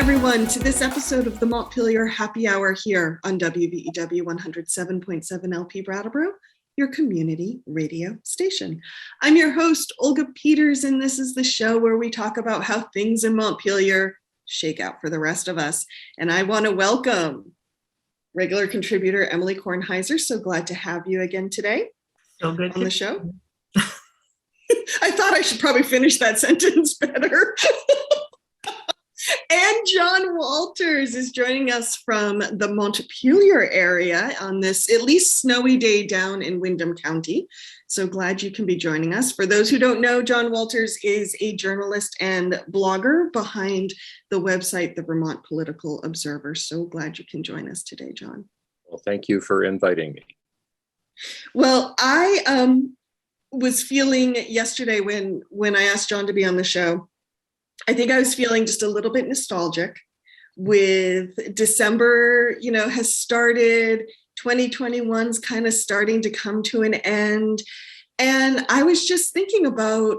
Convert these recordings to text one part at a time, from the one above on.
everyone, to this episode of the Montpelier Happy Hour here on WVEW 107.7 LP Brattleboro, your community radio station. I'm your host, Olga Peters, and this is the show where we talk about how things in Montpelier shake out for the rest of us. And I want to welcome regular contributor Emily Kornheiser. So glad to have you again today so good on the show. I thought I should probably finish that sentence better. And John Walters is joining us from the Montpelier area on this at least snowy day down in Windham County. So glad you can be joining us. For those who don't know, John Walters is a journalist and blogger behind the website, the Vermont Political Observer. So glad you can join us today, John. Well, thank you for inviting me. Well, I was feeling yesterday when I asked John to be on the show, I think I was feeling just a little bit nostalgic with December, has started, 2021's kind of starting to come to an end. And I was just thinking about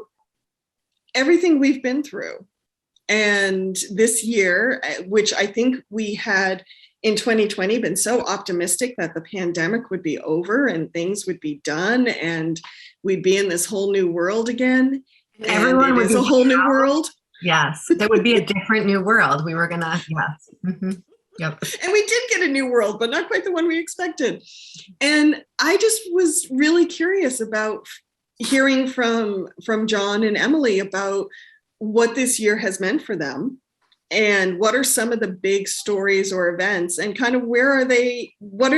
everything we've been through. And this year, which I think we had in 2020 been so optimistic that the pandemic would be over and things would be done and we'd be in this whole new world again. Everyone would be a whole new world. Yes, there would be a different new world. We were gonna, yes. Mm-hmm. Yep. And we did get a new world, but not quite the one we expected. And I just was really curious about hearing from John and Emily about what this year has meant for them and what are some of the big stories or events and kind of what are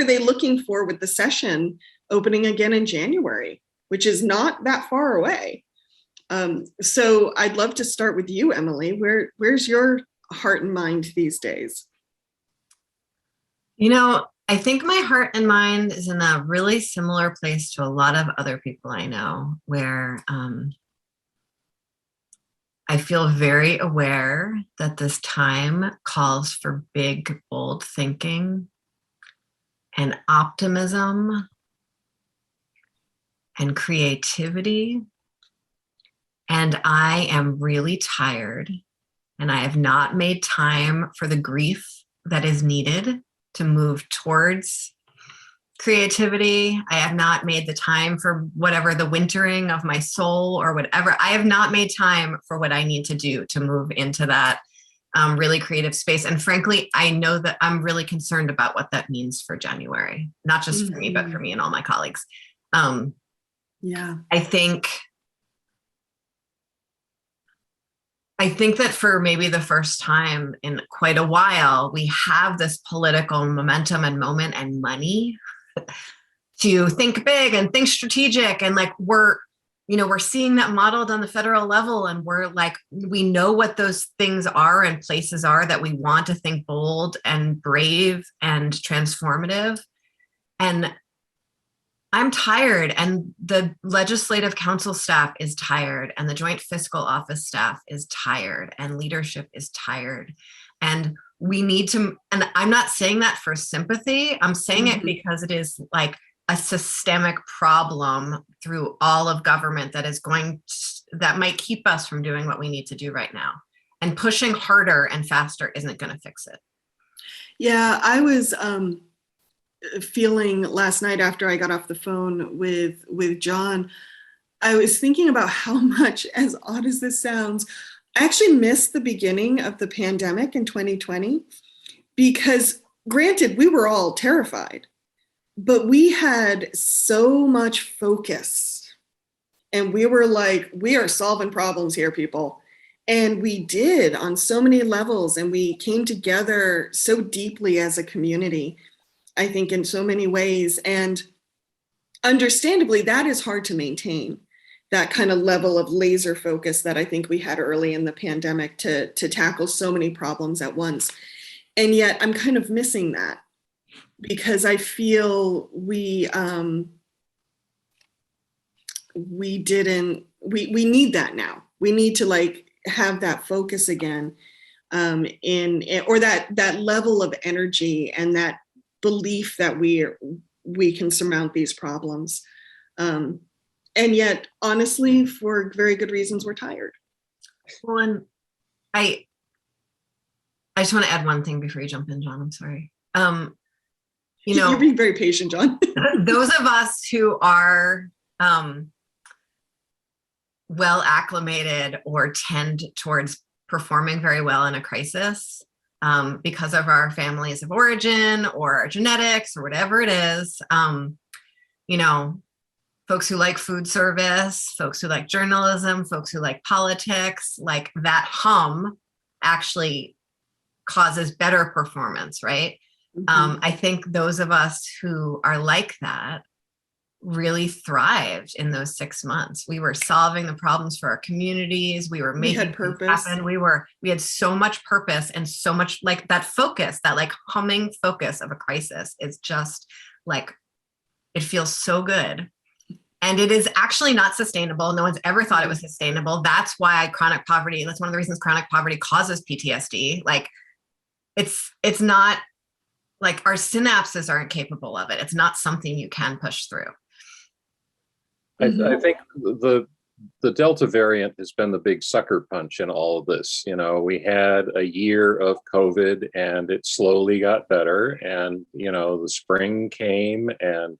they looking for with the session opening again in January, which is not that far away. So I'd love to start with you, Emily. Where's your heart and mind these days? I think my heart and mind is in a really similar place to a lot of other people I know, where I feel very aware that this time calls for big, bold thinking and optimism and creativity. And I am really tired, and I have not made time for the grief that is needed to move towards creativity. I have not made the time for whatever the wintering of my soul or whatever. I have not made time for what I need to do to move into that really creative space. And frankly, I know that I'm really concerned about what that means for January, not just for me, but for me and all my colleagues. I think that for maybe the first time in quite a while, we have this political momentum and moment and money to think big and think strategic. And we're seeing that modeled on the federal level. And we know what those things are and places are that we want to think bold and brave and transformative. And I'm tired, and the Legislative Council staff is tired, and the Joint Fiscal Office staff is tired, and leadership is tired. And we need to, and I'm not saying that for sympathy, I'm saying it because it is like a systemic problem through all of government that might keep us from doing what we need to do right now. And pushing harder and faster isn't going to fix it. Yeah, I was feeling last night after I got off the phone with John, I was thinking about how much, as odd as this sounds, I actually missed the beginning of the pandemic in 2020 because, granted, we were all terrified, but we had so much focus and we were like, we are solving problems here, people. And we did on so many levels, and we came together so deeply as a community, I think, in so many ways. And understandably, that is hard to maintain, that kind of level of laser focus that I think we had early in the pandemic to tackle so many problems at once. And yet I'm kind of missing that because I feel we need that now. We need to have that focus again or that level of energy and that belief that we can surmount these problems. And yet, honestly, for very good reasons, we're tired. Well, and I just want to add one thing before you jump in, John. I'm sorry. You're being very patient, John. Those of us who are well acclimated or tend towards performing very well in a crisis because of our families of origin or our genetics or whatever it is, folks who like food service, folks who like journalism, folks who like politics, like that hum actually causes better performance, right? Mm-hmm. I think those of us who are like that really thrived in those 6 months. We were solving the problems for our communities. We were making had things purpose. happen. We had so much purpose and so much like that focus, that like humming focus of a crisis is just like, it feels so good. And it is actually not sustainable. No one's ever thought it was sustainable. That's why chronic poverty, that's one of the reasons chronic poverty causes PTSD. Like it's not like our synapses aren't capable of it. It's not something you can push through. I think the Delta variant has been the big sucker punch in all of this. We had a year of COVID and it slowly got better. And, the spring came and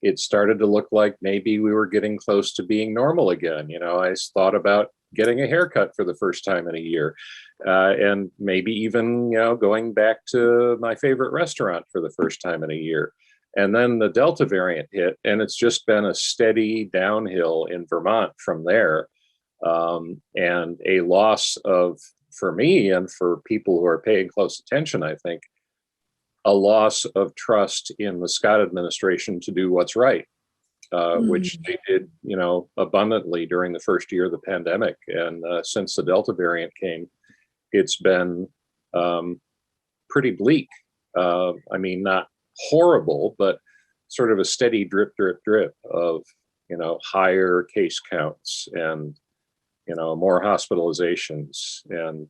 it started to look like maybe we were getting close to being normal again. I thought about getting a haircut for the first time in a year, and maybe even, going back to my favorite restaurant for the first time in a year. And then the Delta variant hit, and it's just been a steady downhill in Vermont from there. And a loss of, for me and for people who are paying close attention, I think, a loss of trust in the Scott administration to do what's right, which they did, abundantly during the first year of the pandemic. And since the Delta variant came, it's been pretty bleak. Not horrible, but sort of a steady drip, drip, drip of, higher case counts and, more hospitalizations. And,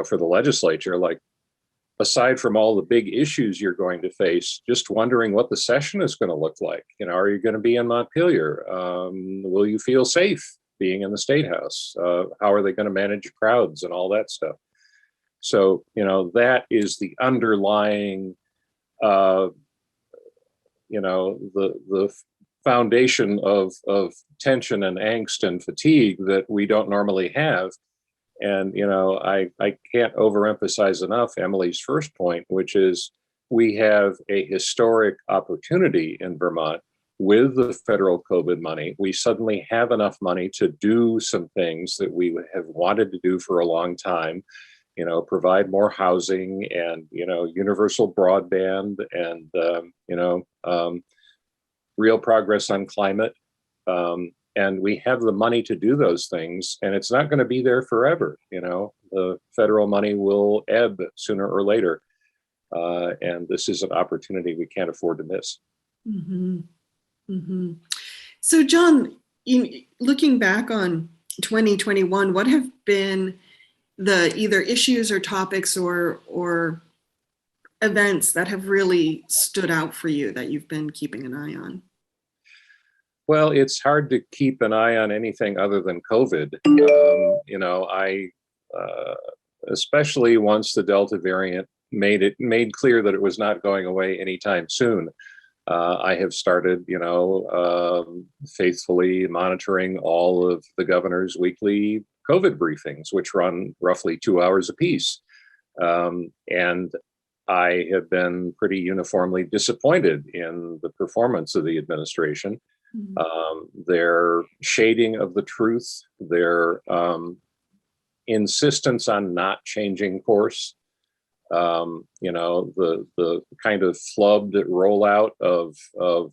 for the legislature, like, aside from all the big issues you're going to face, just wondering what the session is going to look like. Are you going to be in Montpelier? Will you feel safe being in the State House? How are they going to manage crowds and all that stuff? So, that is the underlying, the foundation of tension and angst and fatigue that we don't normally have. And, I can't overemphasize enough Emily's first point, which is we have a historic opportunity in Vermont with the federal COVID money. We suddenly have enough money to do some things that we have wanted to do for a long time, provide more housing and, universal broadband and, real progress on climate. And we have the money to do those things, and it's not going to be there forever. The federal money will ebb sooner or later. And this is an opportunity we can't afford to miss. Mm-hmm. Mm-hmm. So, John, looking back on 2021, what have been the either issues or topics or events that have really stood out for you that you've been keeping an eye on? Well, it's hard to keep an eye on anything other than COVID. Especially once the Delta variant made clear that it was not going away anytime soon. I have started, faithfully monitoring all of the governor's weekly COVID briefings, which run roughly 2 hours apiece. And I have been pretty uniformly disappointed in the performance of the administration. Their shading of the truth, their insistence on not changing course, the kind of flubbed rollout of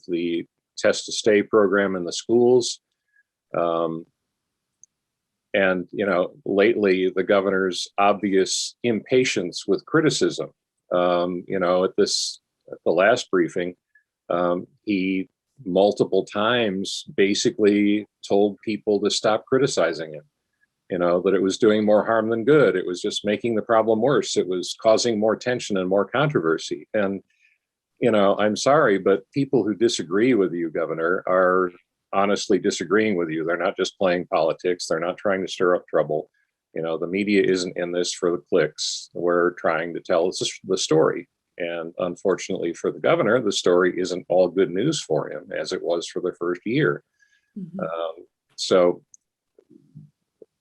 the test to stay program in the schools. And, lately the governor's obvious impatience with criticism. At the last briefing, he multiple times basically told people to stop criticizing him, that it was doing more harm than good. It was just making the problem worse. It was causing more tension and more controversy. And, I'm sorry, but people who disagree with you, Governor, are honestly disagreeing with you. They're not just playing politics. They're not trying to stir up trouble. The media isn't in this for the clicks. We're trying to tell the story. And unfortunately for the governor, the story isn't all good news for him, as it was for the first year. Mhm. So,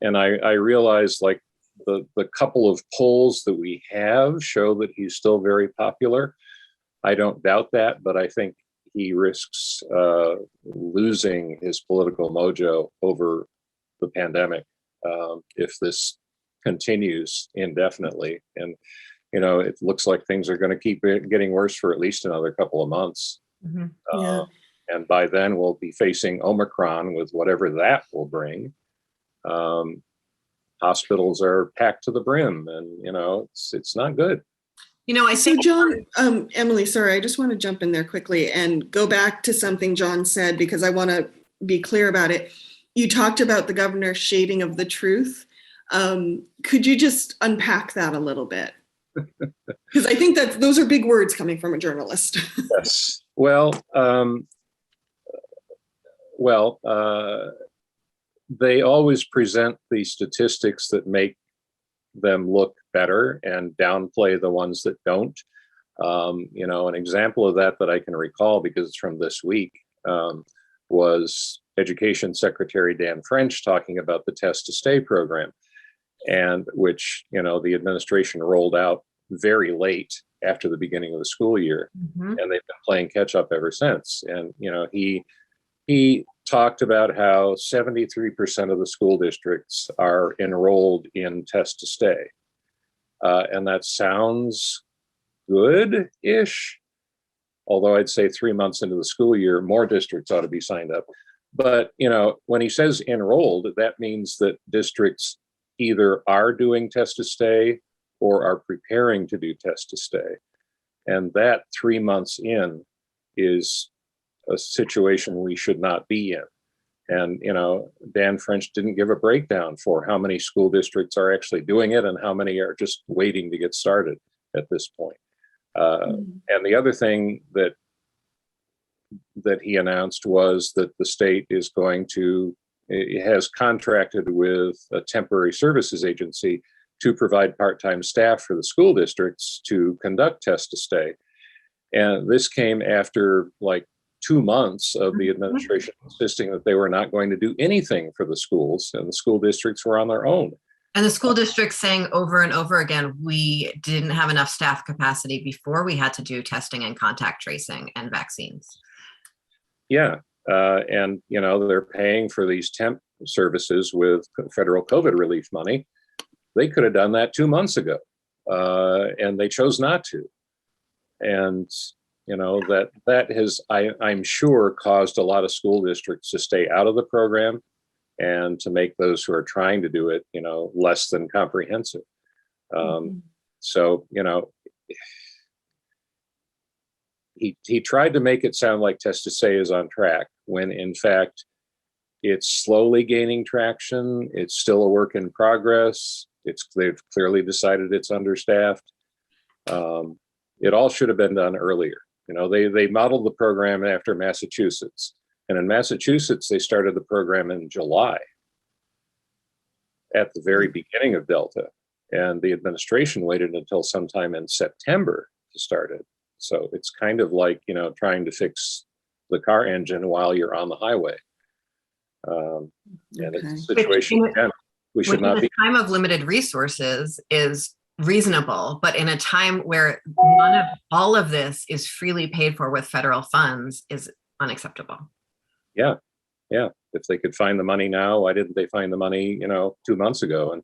and I realize, like, the couple of polls that we have show that he's still very popular. I don't doubt that, but I think he risks losing his political mojo over the pandemic if this continues indefinitely. And it looks like things are going to keep getting worse for at least another couple of months. Mhm. Yeah. And by then we'll be facing Omicron with whatever that will bring. Hospitals are packed to the brim, and it's not good. I So think John, Emily, sorry, I just want to jump in there quickly and go back to something John said, because I want to be clear about it. You talked about the governor's shading of the truth. Could you just unpack that a little bit? Because I think that those are big words coming from a journalist. Yes. Well, they always present the statistics that make them look better and downplay the ones that don't. An example of that I can recall, because it's from this week, was Education Secretary Dan French talking about the Test to Stay program, and which the administration rolled out very late after the beginning of the school year, Mhm. and they've been playing catch up ever since. And he talked about how 73% of the school districts are enrolled in Test to Stay, and that sounds good-ish. Although I'd say 3 months into the school year, more districts ought to be signed up. But when he says enrolled, that means that districts either are doing Test to Stay or are preparing to do Test to Stay. And that 3 months in is a situation we should not be in. And Dan French didn't give a breakdown for how many school districts are actually doing it and how many are just waiting to get started at this point. And the other thing that he announced was that the state is it has contracted with a temporary services agency to provide part-time staff for the school districts to conduct Test to Stay. And this came after like 2 months of the administration insisting that they were not going to do anything for the schools, and the school districts were on their own. And the school districts saying over and over again, we didn't have enough staff capacity before we had to do testing and contact tracing and vaccines. Yeah. And, they're paying for these temp services with federal COVID relief money. They could have done that 2 months ago, and they chose not to. And, that has, I'm sure, caused a lot of school districts to stay out of the program and to make those who are trying to do it, less than comprehensive. So, he tried to make it sound like Test to Stay is on track, when in fact it's slowly gaining traction. It's still a work in progress. They've clearly decided it's understaffed. It all should have been done earlier. They modeled the program after Massachusetts. And in Massachusetts, they started the program in July, at the very beginning of Delta. And the administration waited until sometime in September to start it. So it's kind of like, trying to fix the car engine while you're on the highway. And it's a situation, again, we should not be. A time of limited resources is reasonable, but in a time where all of this is freely paid for with federal funds is unacceptable. Yeah. If they could find the money now, why didn't they find the money, 2 months ago? And,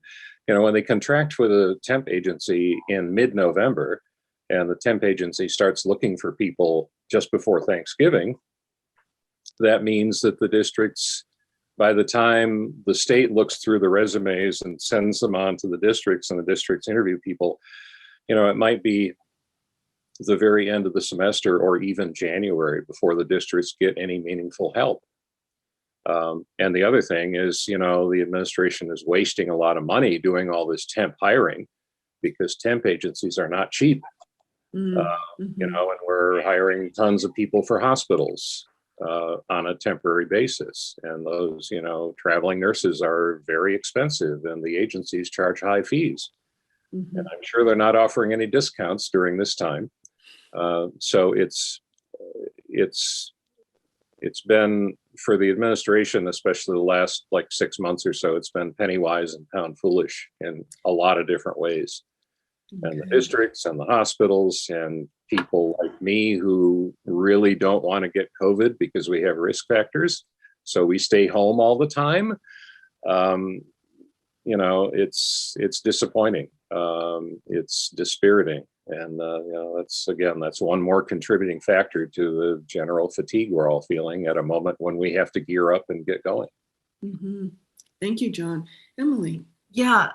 when they contract with a temp agency in mid-November, and the temp agency starts looking for people just before Thanksgiving, that means that the districts, by the time the state looks through the resumes and sends them on to the districts, and the districts interview people, it might be the very end of the semester or even January before the districts get any meaningful help. And the other thing is, the administration is wasting a lot of money doing all this temp hiring, because temp agencies are not cheap. And we're hiring tons of people for hospitals. on a temporary basis. And those, traveling nurses are very expensive and the agencies charge high fees. Mhm. And I'm sure they're not offering any discounts during this time. So it's been, for the administration, especially the last like 6 months or so, it's been penny wise and pound foolish in a lot of different ways. And the Okay. districts and the hospitals and people like me who really don't want to get COVID because we have risk factors. So we stay home all the time. It's disappointing. It's dispiriting. And, that's one more contributing factor to the general fatigue we're all feeling at a moment when we have to gear up and get going. Mhm. Thank you, John. Emily. Yeah,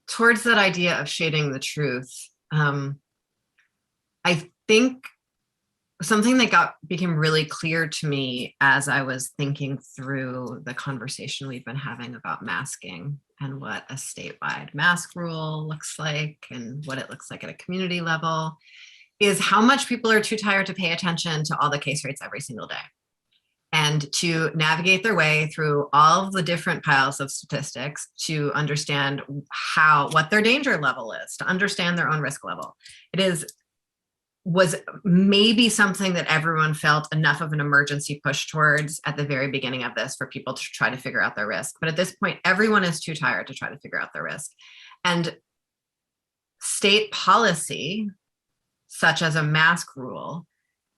towards that idea of shading the truth, I think something that became really clear to me as I was thinking through the conversation we've been having about masking and what a statewide mask rule looks like and what it looks like at a community level is how much people are too tired to pay attention to all the case rates every single day and to navigate their way through all of the different piles of statistics to understand what their danger level is, to understand their own risk level. Was maybe something that everyone felt enough of an emergency push towards at the very beginning of this for people to try to figure out their risk. But at this point, everyone is too tired to try to figure out their risk. And state policy, such as a mask rule,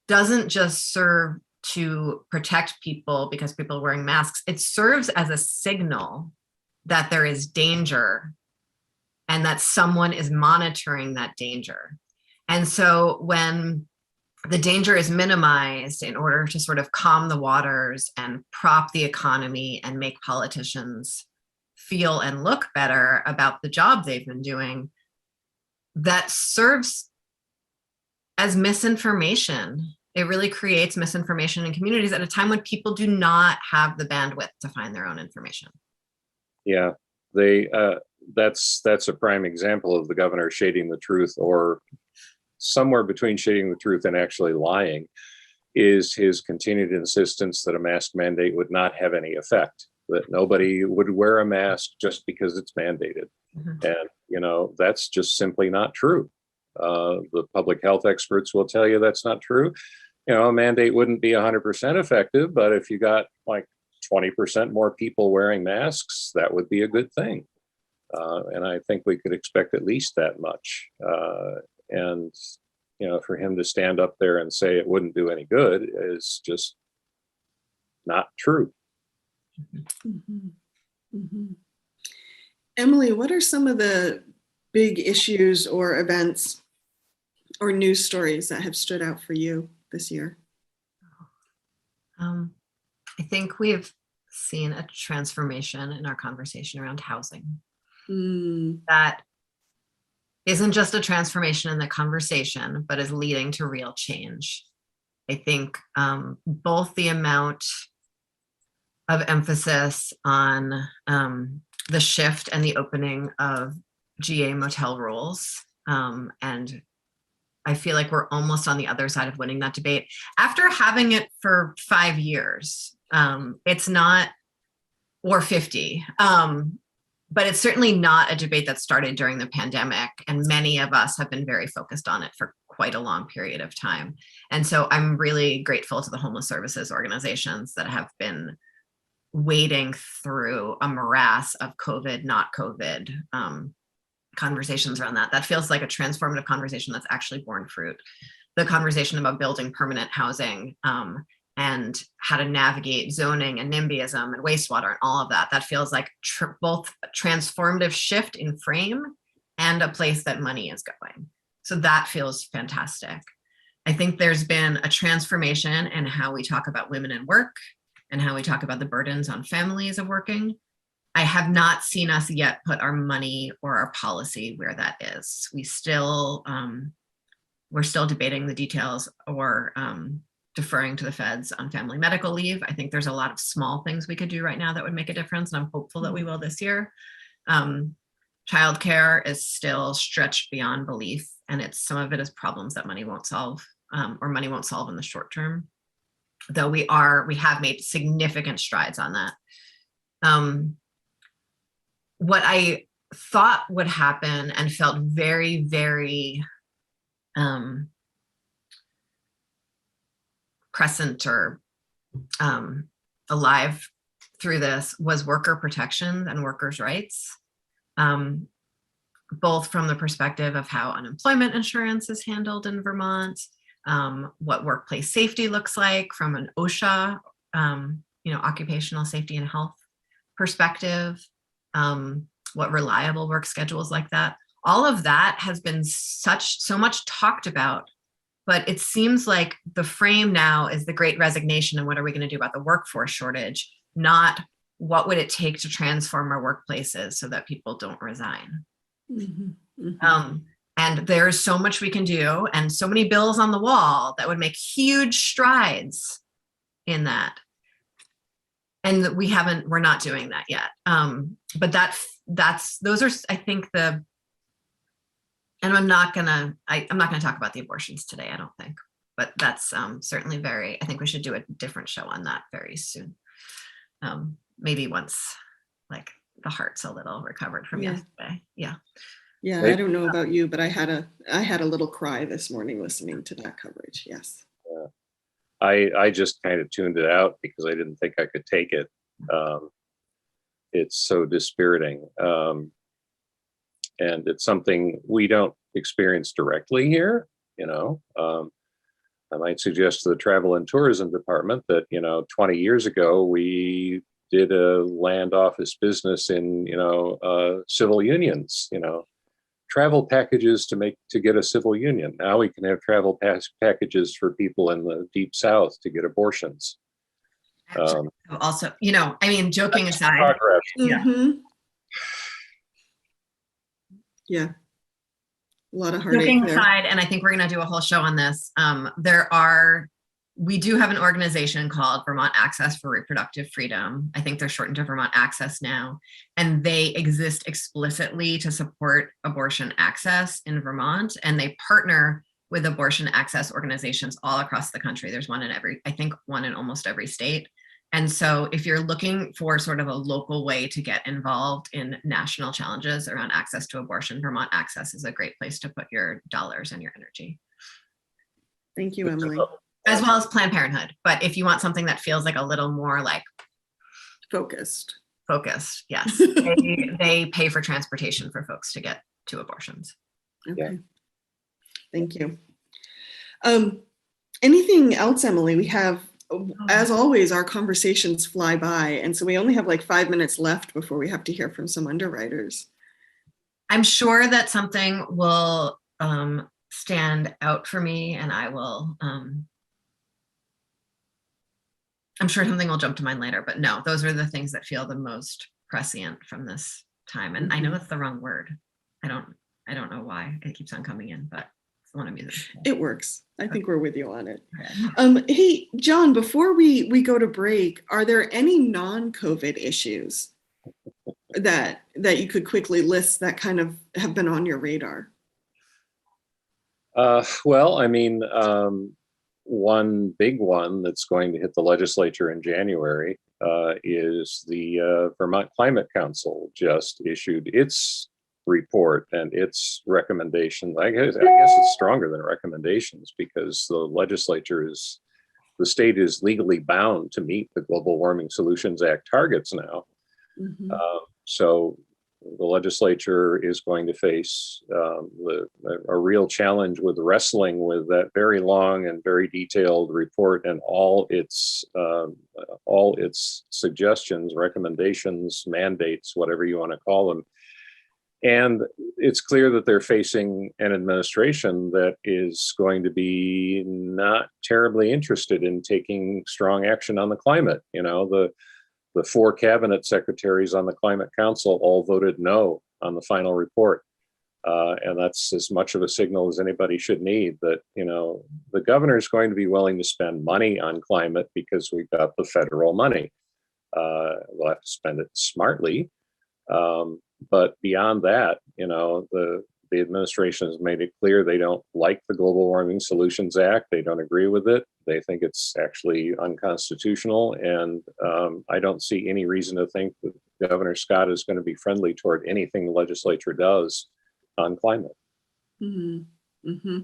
doesn't just serve to protect people because people are wearing masks. It serves as a signal that there is danger and that someone is monitoring that danger. And so when the danger is minimized in order to sort of calm the waters and prop the economy and make politicians feel and look better about the job they've been doing, that serves as misinformation. It really creates misinformation in communities at a time when people do not have the bandwidth to find their own information. Yeah, that's a prime example of the governor shading the truth, or somewhere between shading the truth and actually lying, is his continued insistence that a mask mandate would not have any effect, that nobody would wear a mask just because it's mandated. Mhm. And, that's just simply not true. The public health experts will tell you that's not true. A mandate wouldn't be 100% effective, but if you got like 20% more people wearing masks, that would be a good thing. And I think we could expect at least that much. And, for him to stand up there and say it wouldn't do any good is just not true. Mhm. Mhm. Emily, what are some of the big issues or events or news stories that have stood out for you this year? I think we've seen a transformation in our conversation around housing. That isn't just a transformation in the conversation, but is leading to real change. I think both the amount of emphasis on the shift and the opening of GA motel rules, and I feel like we're almost on the other side of winning that debate. After having it for 5 years, it's not, or 50, but it's certainly not a debate that started during the pandemic. And many of us have been very focused on it for quite a long period of time. And so I'm really grateful to the homeless services organizations that have been wading through a morass of COVID, not COVID, conversations around that. That feels like a transformative conversation that's actually borne fruit. The conversation about building permanent housing and how to navigate zoning and NIMBYism and wastewater and all of that. That feels like both a transformative shift in frame and a place that money is going. So that feels fantastic. I think there's been a transformation in how we talk about women in work and how we talk about the burdens on families of working. I have not seen us yet put our money or our policy where that is. We're still debating the details or deferring to the feds on family medical leave. I think there's a lot of small things we could do right now that would make a difference, and I'm hopeful that we will this year. Childcare is still stretched beyond belief, and some of it is problems that money won't solve, or money won't solve in the short term. though we have made significant strides on that. What I thought would happen and felt very, very present or alive through this was worker protections and workers' rights, both from the perspective of how unemployment insurance is handled in Vermont, what workplace safety looks like from an OSHA, occupational safety and health perspective, what reliable work schedules like that. All of that has been so much talked about, but it seems like the frame now is the Great Resignation and what are we going to do about the workforce shortage, not what would it take to transform our workplaces so that people don't resign. Mm-hmm. Mm-hmm. And there's so much we can do and so many bills on the wall that would make huge strides in that. And we're not doing that yet. But those are, I think and I'm not gonna talk about the abortions today, I don't think, but that's certainly I think we should do a different show on that very soon. Maybe once like the heart's a little recovered from yesterday. Yeah. Yeah, I don't know about you, but I had a little cry this morning listening to that coverage. Yes. Yeah. I just kind of tuned it out because I didn't think I could take it. It's so dispiriting. And it's something we don't experience directly here, I might suggest to the Travel and Tourism Department that, 20 years ago, we did a land office business in, civil unions, travel packages to get a civil union. Now we can have travel packages for people in the deep South to get abortions. Also, joking aside. Progress. Mm-hmm. Yeah. A lot of heartache Joking there. aside, and I think we're going to do a whole show on this. We do have an organization called Vermont Access for Reproductive Freedom. I think they're shortened to Vermont Access now, and they exist explicitly to support abortion access in Vermont, and they partner with abortion access organizations all across the country. There's one in almost every state. And so if you're looking for sort of a local way to get involved in national challenges around access to abortion, Vermont Access is a great place to put your dollars and your energy. Thank you, Emily. As well as Planned Parenthood. But if you want something that feels like a little more like focused, yes. They pay for transportation for folks to get to abortions. Okay. Yeah. Thank you. Anything else, Emily? We have, as always, our conversations fly by. And so we only have like 5 minutes left before we have to hear from some underwriters. I'm sure that something will stand out for me, and I will, I'm sure something will jump to mind later, but no, those are the things that feel the most prescient from this time. And I know it's the wrong word. I don't know why it keeps on coming in, but it's one of me. It works. I think we're with you on it. Okay. Hey, John, before we go to break, are there any non-COVID issues that you could quickly list that kind of have been on your radar? Well, I mean, one big one that's going to hit the legislature in January is the Vermont Climate Council just issued its report and its recommendations. I guess it's stronger than recommendations because the state is legally bound to meet the Global Warming Solutions Act targets now. Mm-hmm. So the legislature is going to face a real challenge with wrestling with that very long and very detailed report and all its suggestions, recommendations, mandates, whatever you want to call them. And it's clear that they're facing an administration that is going to be not terribly interested in taking strong action on the climate. The 4 cabinet secretaries on the Climate Council all voted no on the final report. And that's as much of a signal as anybody should need that, the governor is going to be willing to spend money on climate because we've got the federal money. We'll have to spend it smartly. But beyond that, the the administration has made it clear they don't like the Global Warming Solutions Act. They don't agree with it. They think it's actually unconstitutional. And I don't see any reason to think that Governor Scott is going to be friendly toward anything the legislature does on climate. Mm-hmm. Mm-hmm.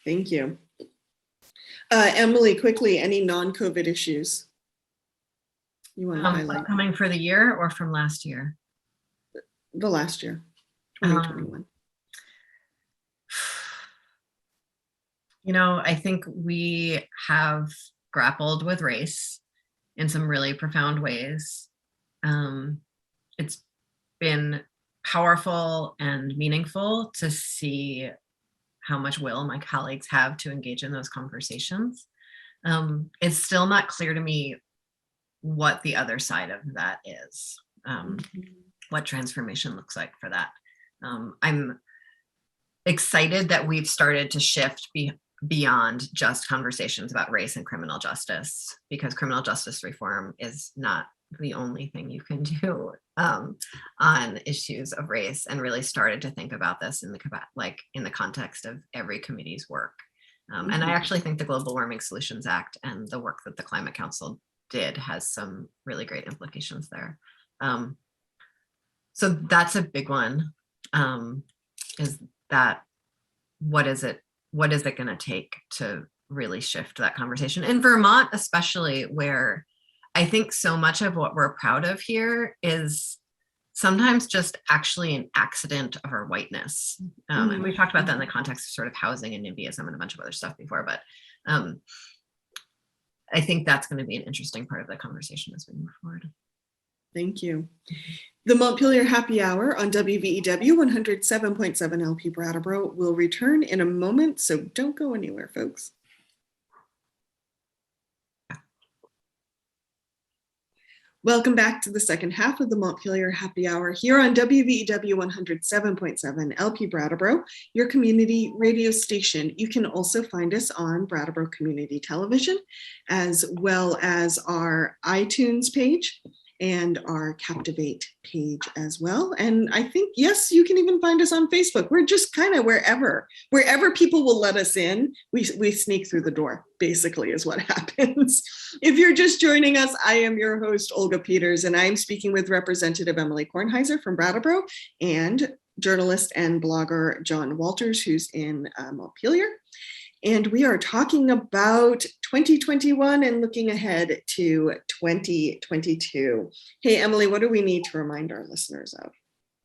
Thank you. Emily, quickly, any non-COVID issues you want to highlight? Coming for the year or from last year? The last year, 2021. I think we have grappled with race in some really profound ways. It's been powerful and meaningful to see how much will my colleagues have to engage in those conversations. It's still not clear to me what the other side of that is, what transformation looks like for that. I'm excited that we've started to shift beyond just conversations about race and criminal justice, because criminal justice reform is not the only thing you can do on issues of race, and really started to think about this in the context of every committee's work. And I actually think the Global Warming Solutions Act and the work that the Climate Council did has some really great implications there. So that's a big one. Is that what is it going to take to really shift that conversation in Vermont, especially, where I think so much of what we're proud of here is sometimes just actually an accident of our whiteness. And we've talked about that in the context of sort of housing and NIMBYism and a bunch of other stuff before, but I think that's going to be an interesting part of the conversation as we move forward. Thank you. The Montpelier Happy Hour on WVEW 107.7 LP Brattleboro will return in a moment, so don't go anywhere, folks. Welcome back to the second half of the Montpelier Happy Hour here on WVEW 107.7 LP Brattleboro, your community radio station. You can also find us on Brattleboro Community Television, as well as our iTunes page and our Captivate page as well. And I think, yes, you can even find us on Facebook. We're just kind of wherever people will let us in, we sneak through the door, basically, is what happens. If you're just joining us, I am your host, Olga Peters, and I'm speaking with Representative Emily Kornheiser from Brattleboro and journalist and blogger John Walters, who's in Montpelier. And we are talking about 2021 and looking ahead to 2022. Hey, Emily, what do we need to remind our listeners of?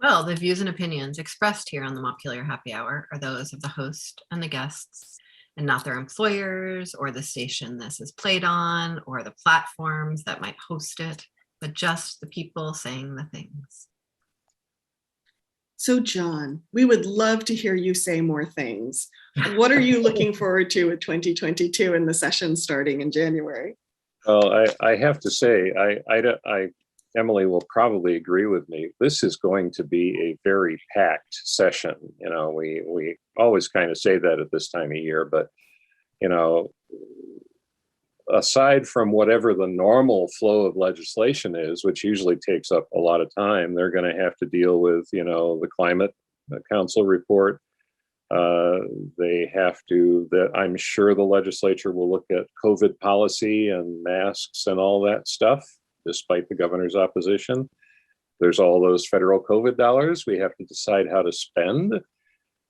Well, the views and opinions expressed here on the Montpelier Happy Hour are those of the host and the guests, and not their employers or the station this is played on or the platforms that might host it, but just the people saying the things. So, John, we would love to hear you say more things. What are you looking forward to with 2022 and the session starting in January? Well, I have to say, Emily will probably agree with me. This is going to be a very packed session. We always kind of say that at this time of year, but aside from whatever the normal flow of legislation is, which usually takes up a lot of time, they're going to have to deal with, the Climate Council report. They have to, I'm sure the legislature will look at COVID policy and masks and all that stuff, despite the governor's opposition. There's all those federal COVID dollars we have to decide how to spend.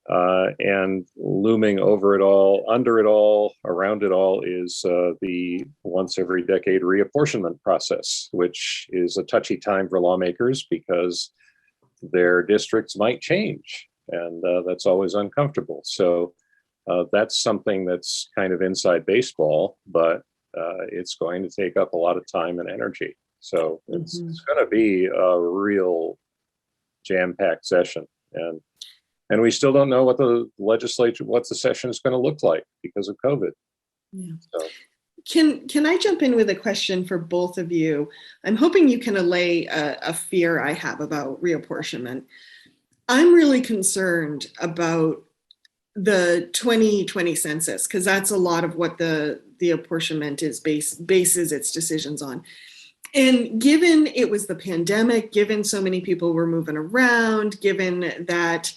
And looming over it all, under it all, around it all is the once every decade reapportionment process, which is a touchy time for lawmakers because their districts might change, and that's always uncomfortable. So that's something that's kind of inside baseball, but it's going to take up a lot of time and energy. So it's going to be a real jam-packed session. And we still don't know what the session is going to look like because of COVID. Yeah. So. Can I jump in with a question for both of you? I'm hoping you can allay a fear I have about reapportionment. I'm really concerned about the 2020 census, because that's a lot of what the apportionment is bases its decisions on. And given it was the pandemic, given so many people were moving around, given that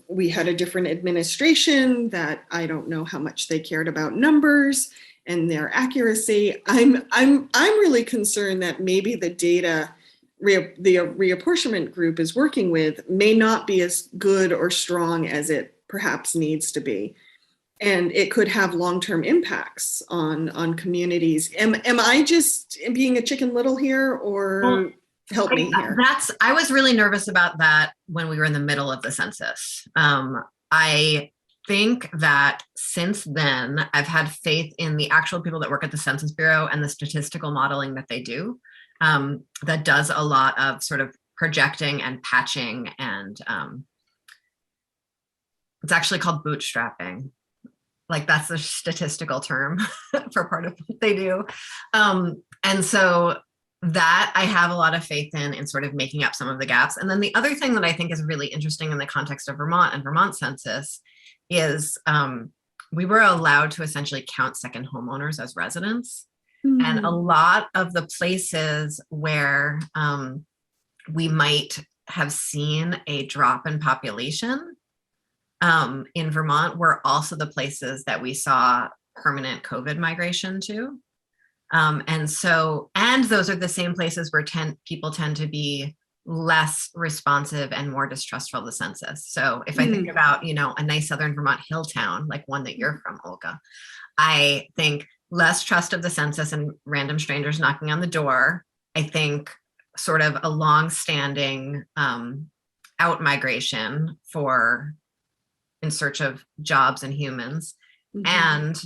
We had a different administration that I don't know how much they cared about numbers and their accuracy. I'm really concerned that maybe the data the reapportionment group is working with may not be as good or strong as it perhaps needs to be. And it could have long-term impacts on communities. Am I just being a Chicken Little here, or help me here? I was really nervous about that when we were in the middle of the census. I think that since then, I've had faith in the actual people that work at the Census Bureau and the statistical modeling that they do. That does a lot of sort of projecting and patching, and it's actually called bootstrapping. Like, that's the statistical term for part of what they do. And so that I have a lot of faith in sort of making up some of the gaps. And then the other thing that I think is really interesting in the context of Vermont and Vermont census is we were allowed to essentially count second homeowners as residents. And a lot of the places where we might have seen a drop in population in Vermont were also the places that we saw permanent COVID migration to. And those are the same places where people tend to be less responsive and more distrustful of the census. So if I think about, a nice Southern Vermont hill town, like one that you're from, Olga, I think less trust of the census and random strangers knocking on the door. I think sort of a long-standing out migration in search of jobs and humans. And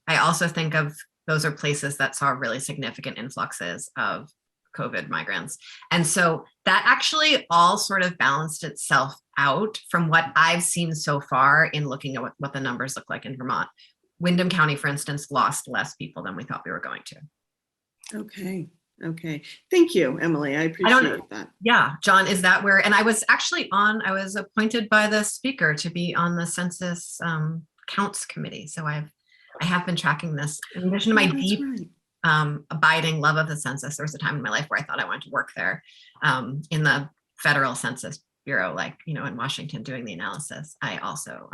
I also think of those are places that saw really significant influxes of COVID migrants. And so that actually all sort of balanced itself out from what I've seen so far in looking at what the numbers look like in Vermont. Windham County, for instance, lost less people than we thought we were going to. Okay. Thank you, Emily. I appreciate that. Yeah, John, is that where, and I was appointed by the speaker to be on the census counts committee. So I have been tracking this. In addition to my deep abiding love of the census, there was a time in my life where I thought I wanted to work there in the federal Census Bureau, in Washington doing the analysis. I also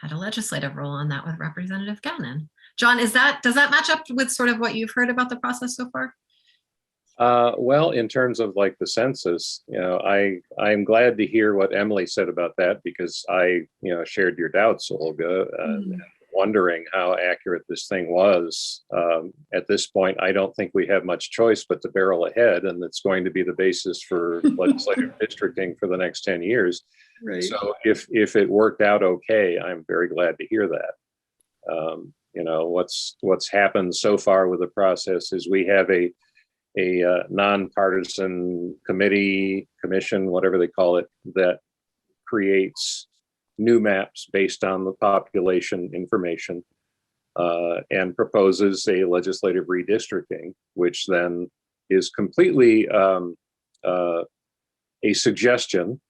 had a legislative role on that with Representative Gannon. John, does that match up with sort of what you've heard about the process so far? Well, in terms of like the census, I'm glad to hear what Emily said about that, because I, shared your doubts, Olga, wondering how accurate this thing was. At this point, I don't think we have much choice but to barrel ahead, and it's going to be the basis for legislative districting for the next 10 years. Right. So if it worked out okay, I'm very glad to hear that. What's happened so far with the process is we have a nonpartisan commission, whatever they call it, that creates new maps based on the population information and proposes a legislative redistricting, which then is completely a suggestion.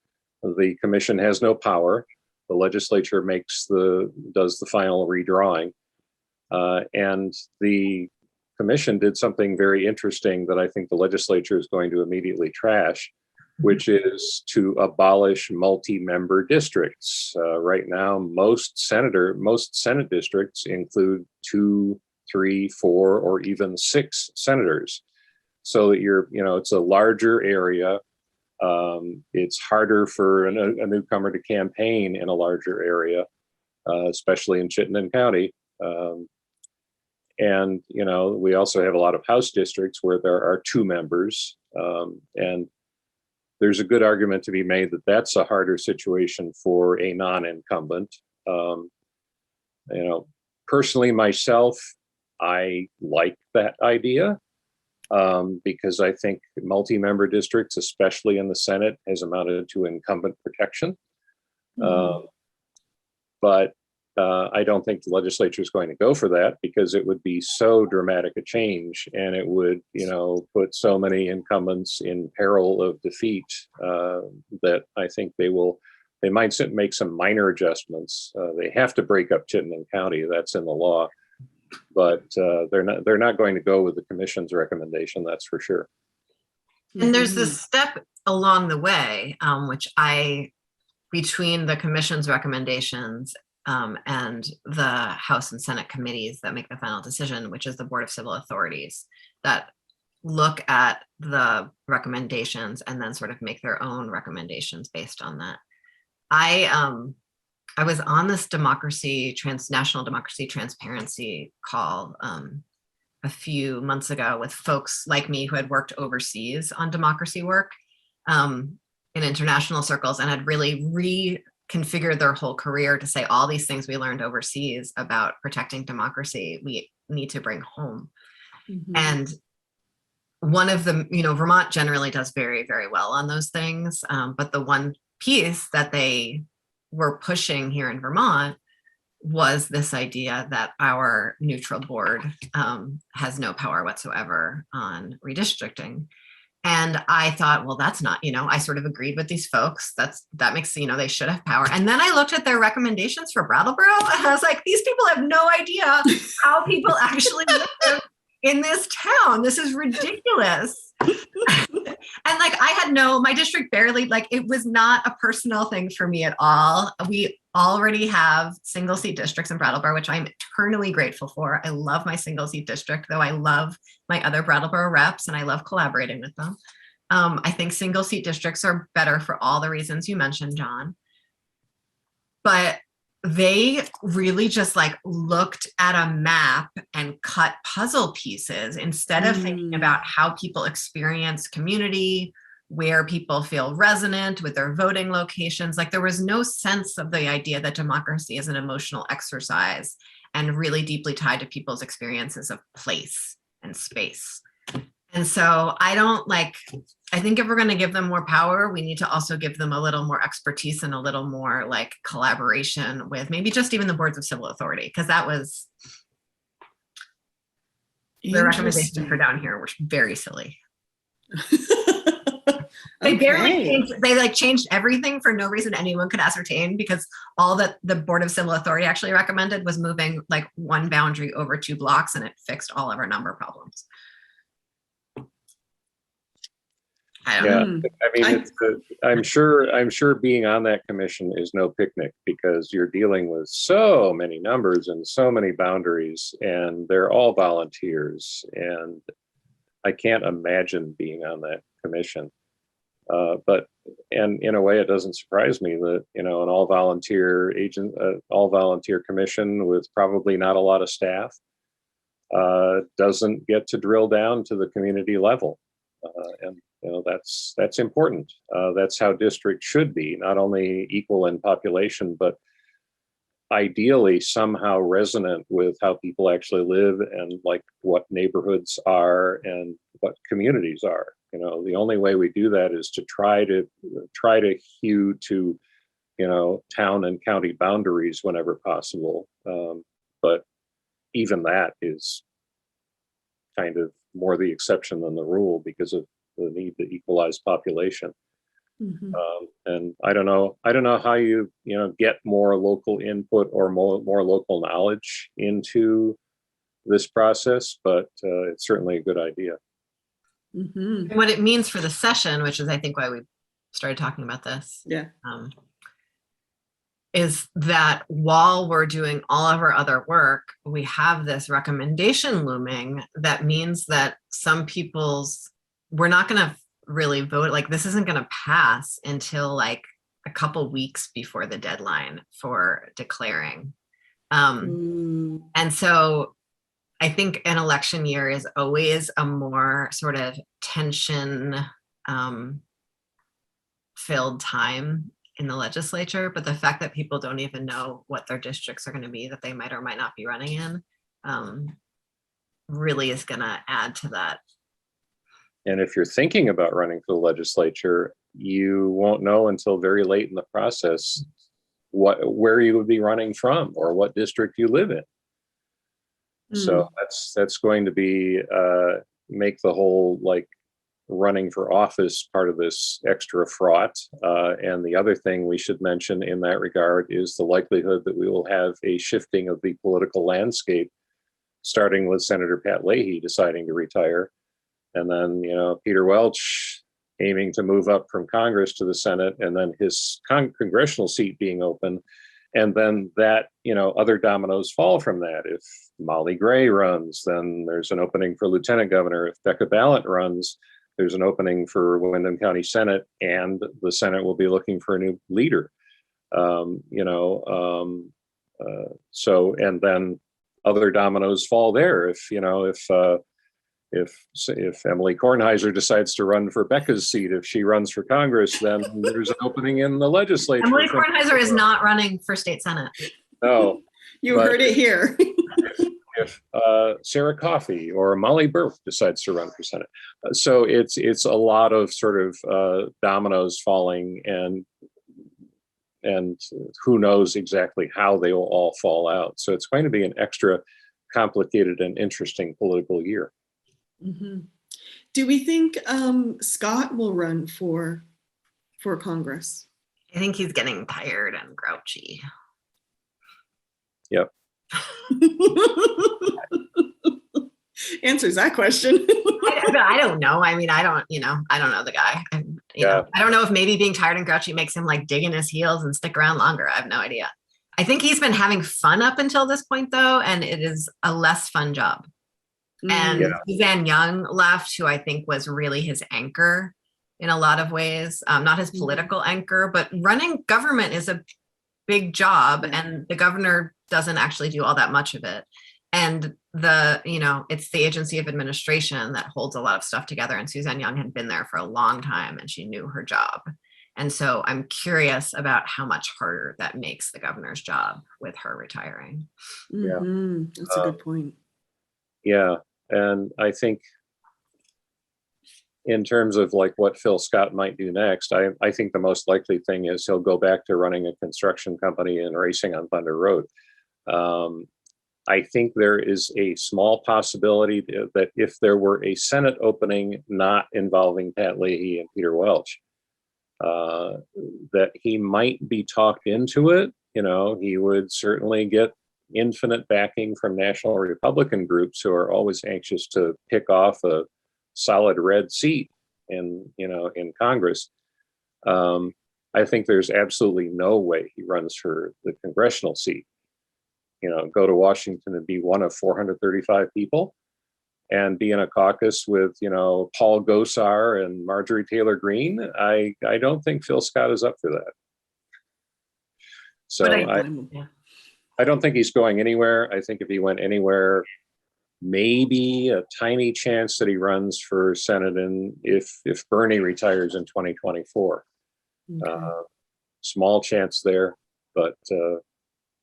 The commission has no power. The legislature does the final redrawing. And the commission did something very interesting that I think the legislature is going to immediately trash, which is to abolish multi-member districts. Right now, most Senate districts include 2, 3, 4, or even 6 senators. So that it's a larger area. It's harder for a newcomer to campaign in a larger area, especially in Chittenden County. And, we also have a lot of House districts where there are 2 members. And there's a good argument to be made that that's a harder situation for a non-incumbent. Personally, myself, I like that idea because I think multi-member districts, especially in the Senate, has amounted to incumbent protection. But I don't think the legislature is going to go for that, because it would be so dramatic a change, and it would, put so many incumbents in peril of defeat that I think they might make some minor adjustments. They have to break up Chittenden County. That's in the law, but they're not going to go with the commission's recommendation. That's for sure. And there's this step along the way, which I between the commission's recommendations and the House and Senate committees that make the final decision, which is the Board of Civil Authorities, that look at the recommendations and then sort of make their own recommendations based on that. I was on this national democracy transparency call a few months ago with folks like me who had worked overseas on democracy work in international circles and had really reconfigured their whole career to say all these things we learned overseas about protecting democracy, we need to bring home. And one of the, Vermont generally does very, very well on those things. But the one piece that they were pushing here in Vermont was this idea that our neutral board has no power whatsoever on redistricting. And I thought, well, that's not, I sort of agreed with these folks. That makes, they should have power. And then I looked at their recommendations for Brattleboro and I was like, these people have no idea how people actually live in this town. This is ridiculous. And I had my district barely, it was not a personal thing for me at all. We already have single seat districts in Brattleboro, which I'm eternally grateful for. I love my single seat district, though I love my other Brattleboro reps and I love collaborating with them. I think single seat districts are better for all the reasons you mentioned, John. But they really just looked at a map and cut puzzle pieces instead of thinking about how people experience community, where people feel resonant with their voting locations. There was no sense of the idea that democracy is an emotional exercise and really deeply tied to people's experiences of place and space. And so I think if we're going to give them more power, we need to also give them a little more expertise and a little more collaboration with maybe just even the boards of civil authority, because that was the recommendation for down here, which very silly. They barely changed, changed everything for no reason anyone could ascertain, because all that the Board of Civil Authority actually recommended was moving one boundary over 2 blocks, and it fixed all of our number problems. I'm sure being on that commission is no picnic, because you're dealing with so many numbers and so many boundaries, and they're all volunteers, and I can't imagine being on that commission. But in a way, it doesn't surprise me that an all volunteer commission with probably not a lot of staff doesn't get to drill down to the community level, and that's important. That's how districts should be, not only equal in population, but ideally somehow resonant with how people actually live and what neighborhoods are and what communities are. The only way we do that is to try to hew to town and county boundaries whenever possible. But even that is kind of more the exception than the rule because of the need to equalize population. And I don't know how you get more local input or more local knowledge into this process, but it's certainly a good idea. What it means for the session, which is I think why we started talking about this, is that while we're doing all of our other work, we have this recommendation looming that means that some we're not going to really vote, this isn't going to pass until a couple weeks before the deadline for declaring. And so I think an election year is always a more sort of tension filled time in the legislature, but the fact that people don't even know what their districts are going to be that they might or might not be running in really is going to add to that. And if you're thinking about running for the legislature, you won't know until very late in the process where you would be running from or what district you live in. So that's going to be make the whole running for office part of this extra fraught. And the other thing we should mention in that regard is the likelihood that we will have a shifting of the political landscape, starting with Senator Pat Leahy deciding to retire. And then, Peter Welch aiming to move up from Congress to the Senate, and then his congressional seat being open. And then that, other dominoes fall from that. If Molly Gray runs, then there's an opening for lieutenant governor. If Becca Balint runs, there's an opening for Windham County Senate, and the Senate will be looking for a new leader. So, and then other dominoes fall there. If Emily Kornheiser decides to run for Becca's seat, if she runs for Congress, then there's an opening in the legislature. Emily Kornheiser is not running for state Senate. No. You heard it here. If Sarah Coffey or Molly Burke decides to run for Senate. So it's a lot of sort of dominoes falling, and who knows exactly how they will all fall out. So it's going to be an extra complicated and interesting political year. Mm-hmm. Do we think Scott will run for Congress? I think he's getting tired and grouchy. Yep. Answers that question. I don't know. I mean, I don't know the guy. I don't know if maybe being tired and grouchy makes him like dig in his heels and stick around longer. I have no idea. I think he's been having fun up until this point, though, and it is a less fun job. And Suzanne Young left, who I think was really his anchor in a lot of ways, not his political anchor, but running government is a big job, and the governor doesn't actually do all that much of it. And it's the agency of administration that holds a lot of stuff together. And Suzanne Young had been there for a long time, and she knew her job. And so I'm curious about how much harder that makes the governor's job with her retiring. Mm-hmm. That's a good point. Yeah. And I think in terms of like what Phil Scott might do next, I think the most likely thing is he'll go back to running a construction company and racing on Thunder Road. I think there is a small possibility that if there were a Senate opening not involving Pat Leahy and Peter Welch, that he might be talked into it. He would certainly get infinite backing from national Republican groups who are always anxious to pick off a solid red seat in Congress. I think there's absolutely no way he runs for the congressional seat. Go to Washington and be one of 435 people and be in a caucus with, Paul Gosar and Marjorie Taylor Greene. I don't think Phil Scott is up for that. So I don't think he's going anywhere. I think if he went anywhere, maybe a tiny chance that he runs for Senate, and if Bernie retires in 2024. Okay. Small chance there, but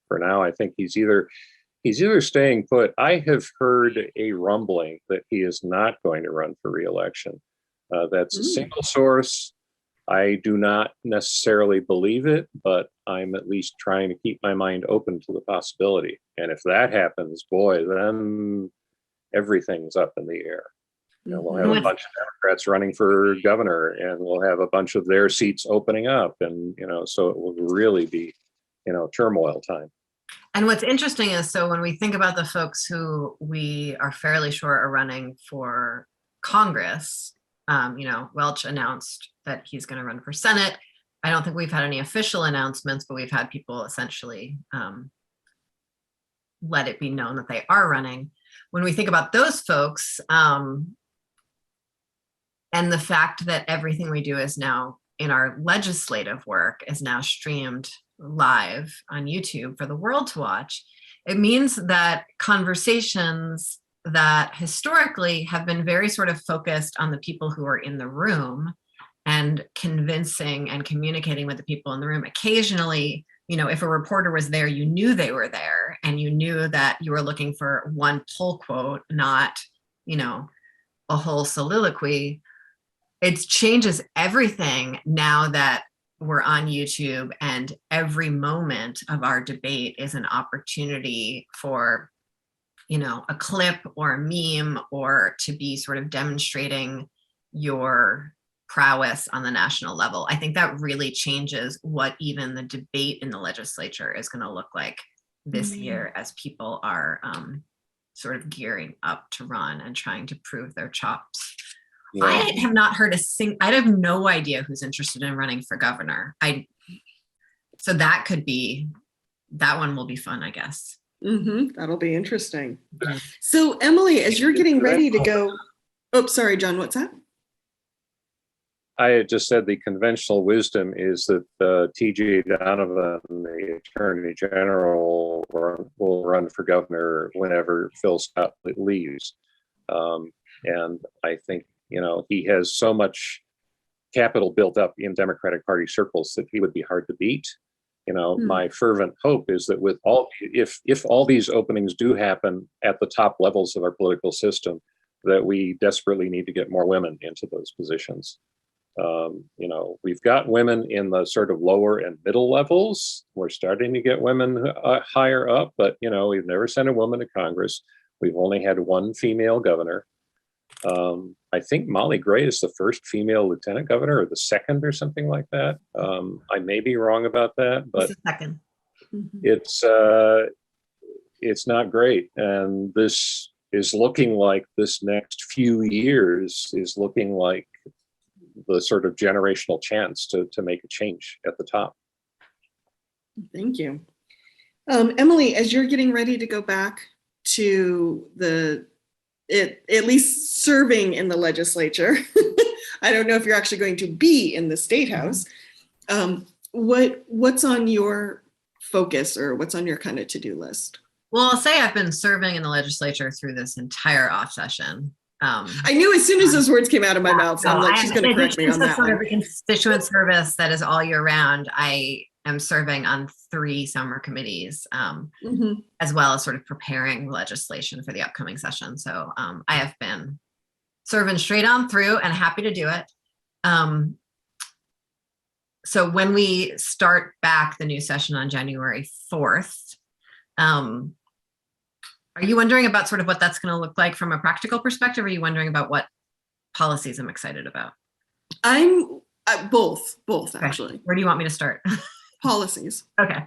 for now, I think he's either staying put. I have heard a rumbling that he is not going to run for re-election. That's a single source. I do not necessarily believe it, but I'm at least trying to keep my mind open to the possibility. And if that happens, boy, then everything's up in the air. We'll have a bunch of Democrats running for governor, and we'll have a bunch of their seats opening up, and so it will really be turmoil time. And what's interesting is, so when we think about the folks who we are fairly sure are running for Congress, Welch announced that he's going to run for Senate. I don't think we've had any official announcements, but we've had people essentially let it be known that they are running. When we think about those folks, and the fact that everything we do is now in our legislative work is now streamed live on YouTube for the world to watch, it means that conversations that historically have been very sort of focused on the people who are in the room and convincing and communicating with the people in the room. Occasionally, if a reporter was there, you knew they were there, and you knew that you were looking for one pull quote, not, a whole soliloquy. It changes everything now that we're on YouTube, and every moment of our debate is an opportunity for, a clip or a meme, or to be sort of demonstrating your prowess on the national level. I think that really changes what even the debate in the legislature is going to look like this year, as people are sort of gearing up to run and trying to prove their chops. Yeah. I have not heard I have no idea who's interested in running for governor. So that one will be fun, I guess. That'll be interesting. Yeah. So Emily, as you're getting ready to go, oh, sorry, John, what's that? I had just said the conventional wisdom is that T.J. Donovan, the Attorney General, will run for governor whenever Phil Scott leaves. And I think, he has so much capital built up in Democratic Party circles that he would be hard to beat. My fervent hope is that if all these openings do happen at the top levels of our political system, that we desperately need to get more women into those positions. We've got women in the sort of lower and middle levels. We're starting to get women higher up, but we've never sent a woman to Congress. We've only had one female governor. I think Molly Gray is the first female lieutenant governor, or the second, or something like that. I may be wrong about that, but it's the second. It's not great, and this is looking like this next few years is looking like the sort of generational chance to make a change at the top. Thank you. Emily, as you're getting ready to go back to at least serving in the legislature, I don't know if you're actually going to be in the state house. What's on your focus, or what's on your kind of to-do list? Well, I'll say I've been serving in the legislature through this entire off session. I knew as soon as those words came out of my mouth, so I'm like, she's going to correct me on that one. Sort of constituent service that is all year round. I am serving on 3 summer committees, as well as sort of preparing legislation for the upcoming session. So I have been serving straight on through and happy to do it. So when we start back the new session on January 4th, are you wondering about sort of what that's going to look like from a practical perspective? Or are you wondering about what policies I'm excited about? I'm both actually. Okay. Where do you want me to start? Policies. Okay.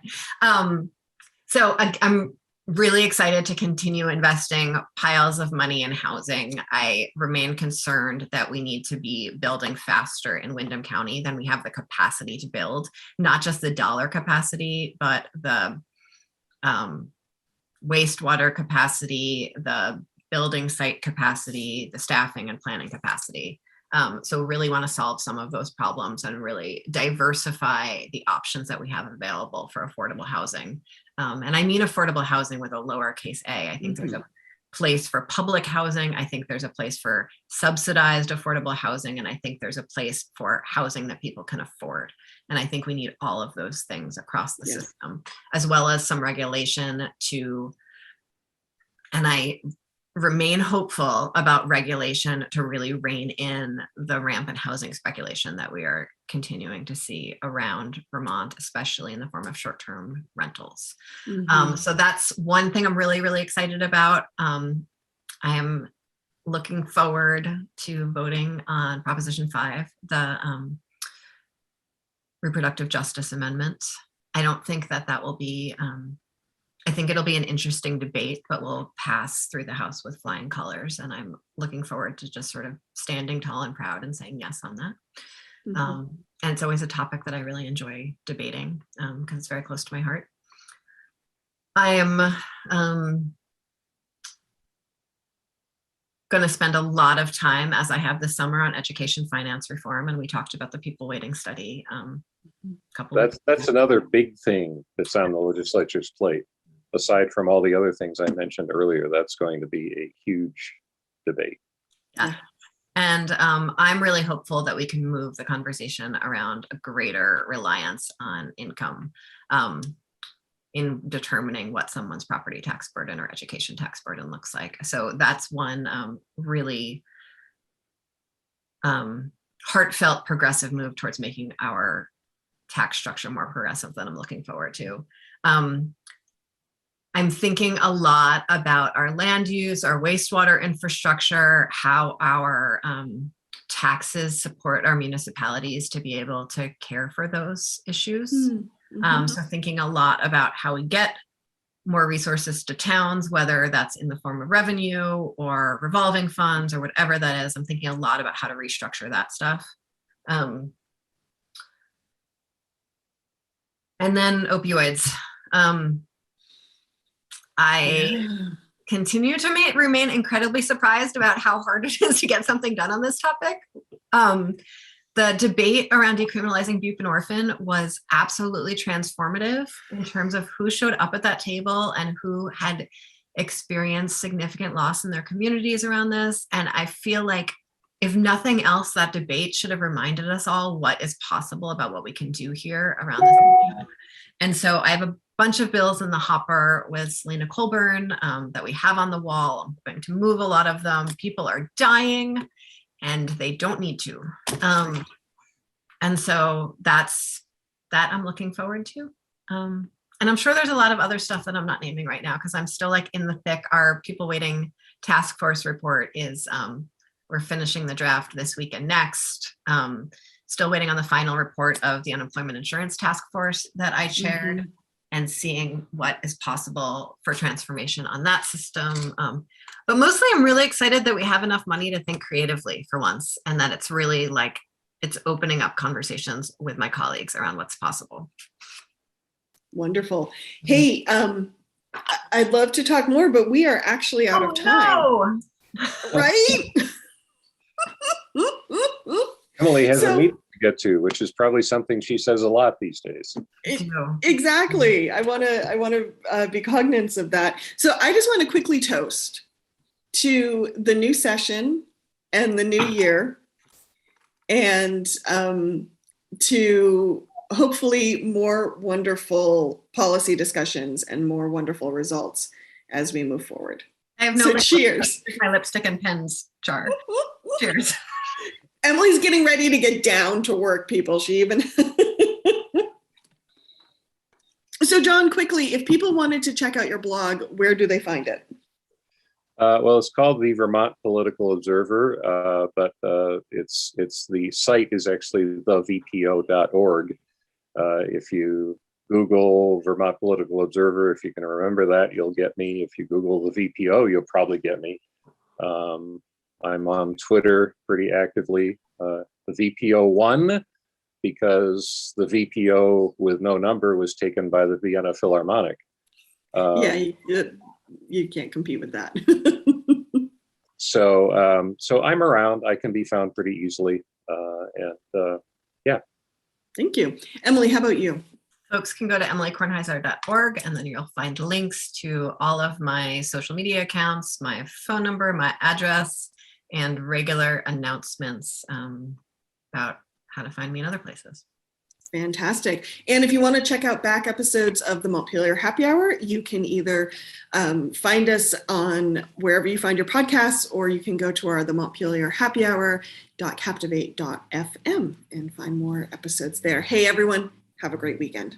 So I'm really excited to continue investing piles of money in housing. I remain concerned that we need to be building faster in Windham County than we have the capacity to build, not just the dollar capacity, but the wastewater capacity, the building site capacity, the staffing and planning capacity. So really want to solve some of those problems and really diversify the options that we have available for affordable housing. And I mean affordable housing with a lowercase a. I think there's a place for public housing. I think there's a place for subsidized affordable housing. And I think there's a place for housing that people can afford. And I think we need all of those things across the system, as well as some regulation and I remain hopeful about regulation to really rein in the rampant housing speculation that we are continuing to see around Vermont, especially in the form of short-term rentals. So that's one thing I'm really, really excited about. I am looking forward to voting on Proposition 5, the Reproductive Justice Amendment. I don't think that will be, I think it'll be an interesting debate, but we'll pass through the House with flying colors. And I'm looking forward to just sort of standing tall and proud and saying yes on that. And it's always a topic that I really enjoy debating because it's very close to my heart. I am going to spend a lot of time, as I have this summer, on education finance reform. And we talked about the people waiting study. That's another big thing that's on the legislature's plate. Aside from all the other things I mentioned earlier, that's going to be a huge debate. Yeah. And I'm really hopeful that we can move the conversation around a greater reliance on income in determining what someone's property tax burden or education tax burden looks like. So that's one really heartfelt progressive move towards making our tax structure more progressive that I'm looking forward to. I'm thinking a lot about our land use, our wastewater infrastructure, how our taxes support our municipalities to be able to care for those issues. So thinking a lot about how we get more resources to towns, whether that's in the form of revenue or revolving funds or whatever that is. I'm thinking a lot about how to restructure that stuff. And then opioids. I continue to remain incredibly surprised about how hard it is to get something done on this topic. The debate around decriminalizing buprenorphine was absolutely transformative in terms of who showed up at that table and who had experienced significant loss in their communities around this. And I feel like, if nothing else, that debate should have reminded us all what is possible about what we can do here around this issue. And so I have a bunch of bills in the hopper with Selena Colburn that we have on the wall. I'm going to move a lot of them. People are dying and they don't need to. And so that's that I'm looking forward to. And I'm sure there's a lot of other stuff that I'm not naming right now because I'm still like in the thick. Our people waiting task force report is, we're finishing the draft this week and next. Still waiting on the final report of the unemployment insurance task force that I chaired and seeing what is possible for transformation on that system. But mostly I'm really excited that we have enough money to think creatively for once, and that it's really like, it's opening up conversations with my colleagues around what's possible. Wonderful. Hey, I'd love to talk more, but we are actually out of time. No. Right? Emily has a meeting to get to, which is probably something she says a lot these days. Exactly. I want to be cognizant of that. So I just want to quickly toast to the new session and the new year, and to hopefully more wonderful policy discussions and more wonderful results as we move forward. I have no So cheers. My lipstick and pens jar. Cheers. Emily's getting ready to get down to work, people. She even. So John, quickly, if people wanted to check out your blog, where do they find it? Well, it's called the Vermont Political Observer, but it's the site is actually thevpo.org. If you Google Vermont Political Observer, if you can remember that, you'll get me. If you Google the VPO, you'll probably get me. I'm on Twitter pretty actively, the VPO1, because the VPO with no number was taken by the Vienna Philharmonic. Yeah, you can't compete with that. So I'm around. I can be found pretty easily. Yeah. Thank you. Emily, how about you? Folks can go to emilykornheiser.org, and then you'll find links to all of my social media accounts, my phone number, my address, and regular announcements about how to find me in other places. Fantastic. And if you want to check out back episodes of the Montpelier Happy Hour, you can either find us on wherever you find your podcasts, or you can go to the Montpelier Happy Hour.captivate.fm and find more episodes there. Hey, everyone, have a great weekend.